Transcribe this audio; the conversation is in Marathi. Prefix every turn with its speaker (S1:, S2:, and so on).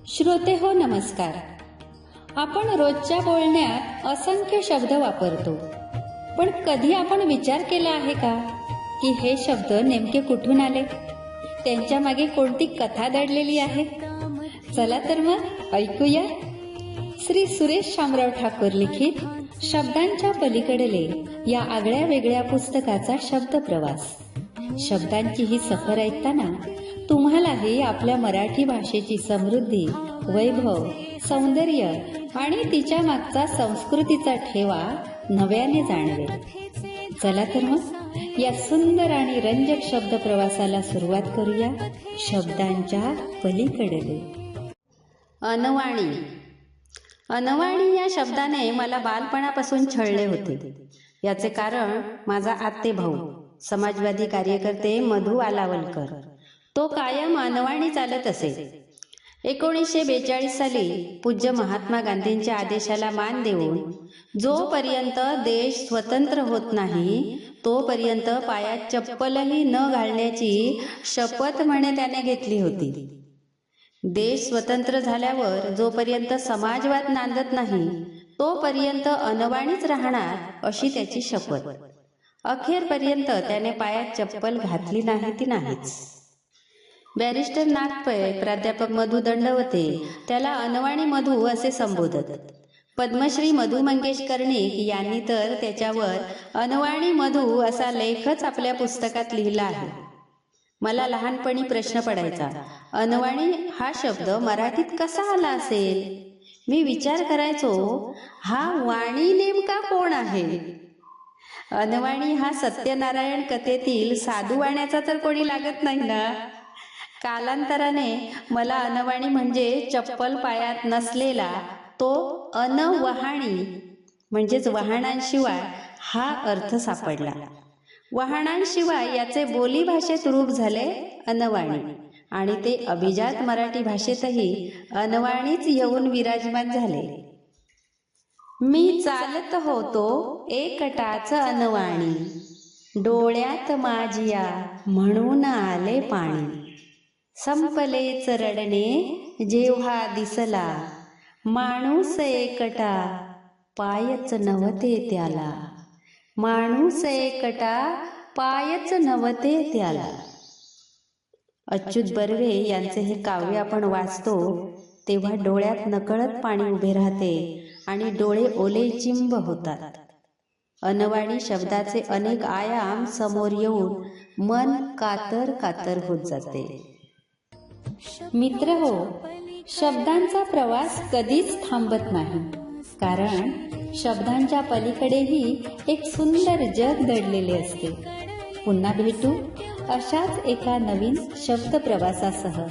S1: श्रोते हो नमस्कार. आपण रोजच्या बोलण्यात असंख्य शब्द वापरतो, पण कधी आपण विचार केला आहे का की हे शब्द नेमके कुठून आले, त्यांच्या मागे कोणती कथा दडलेली आहे? चला तर मग ऐकूया. श्री सुरेश शामराव ठाकूर लिखित शब्दांच्या पलीकडले या आगळ्या वेगळ्या पुस्तकाचा शब्द प्रवास. शब्दांची ही सफर ऐकताना तुम्हालाही आपल्या मराठी भाषेची समृद्धी, वैभव, सौंदर्य आणि तिच्या मागचा संस्कृतीचा ठेवा नव्याने जाणवेल. चला तर मग या सुंदर आणि रंजक शब्द प्रवासाला सुरुवात करूया. शब्दांच्या पलीकडले. अनवाणी. अनवाणी या शब्दाने मला बालपणापासून छळले होते. याचे कारण माझा आत्तेभाऊ, समाजवादी कार्यकर्ते मधु आलावलकर. तो कायम अनवाणी चालत असे. 1942 साली पूज्य महात्मा गांधींच्या आदेशाला मान देऊन जोपर्यंत देश स्वतंत्र होत नाही तोपर्यंत पायात चप्पलही न घालण्याची शपथ म्हणे त्याने घेतली होती. देश स्वतंत्र झाल्यावर जोपर्यंत समाजवाद नांदत नाही तोपर्यंत अनवाणीच राहणार अशी त्याची शपथ. अखेरपर्यंत त्याने पायात चप्पल घातली नाही ती नाहीच. बॅरिस्टर नागपै, प्राध्यापक मधु दंडवते त्याला अनवाणी मधु असे संबोधत. पद्मश्री मधु मंगेश कर्णिक यांनी तर त्याच्यावर अनवाणी मधु असा लेखच आपल्या पुस्तकात लिहिला आहे. मला लहानपणी प्रश्न पडायचा, अनवाणी हा शब्द मराठीत कसा आला असेल? मी विचार करायचो, हा वाणी नेमका कोण आहे? अनवाणी हा सत्यनारायण कथेतील साधू वाण्याचा तर कोणी लागत नाही ना. कालांतराने मला अनवाणी म्हणजे चप्पल पायात नसलेला तो अनवहाणी म्हणजेच वाहनांशिवाय हा अर्थ सापडला. वाहनांशिवाय याचे बोलीभाषेत रूप झाले अनवाणी आणि ते अभिजात मराठी भाषेतही अनवाणीच येऊन विराजमान झाले. मी चालत होतो एकटाच अनवाणी, डोळ्यात माझिया म्हणून आले पाणी. संपलेच रडणे जेव्हा दिसला, माणूस एकटा पायच नव्हते त्याला. माणूस एकटा पायच नव्हते त्याला. अच्युत बर्वे यांचे हे काव्य आपण वाचतो तेव्हा डोळ्यात नकळत पाणी उभे राहते आणि डोळे ओले चिंब होतात. अनवाणी शब्दाचे अनेक आयाम समोर येऊन मन कातर कातर होत जाते. मित्र हो, शब्दांचा प्रवास कधीच थांबत नाही, कारण शब्दांच्या पलीकडेही एक सुंदर जग दडलेले असते. पुन्हा भेटू अशाच एका नवीन शब्द प्रवासासह.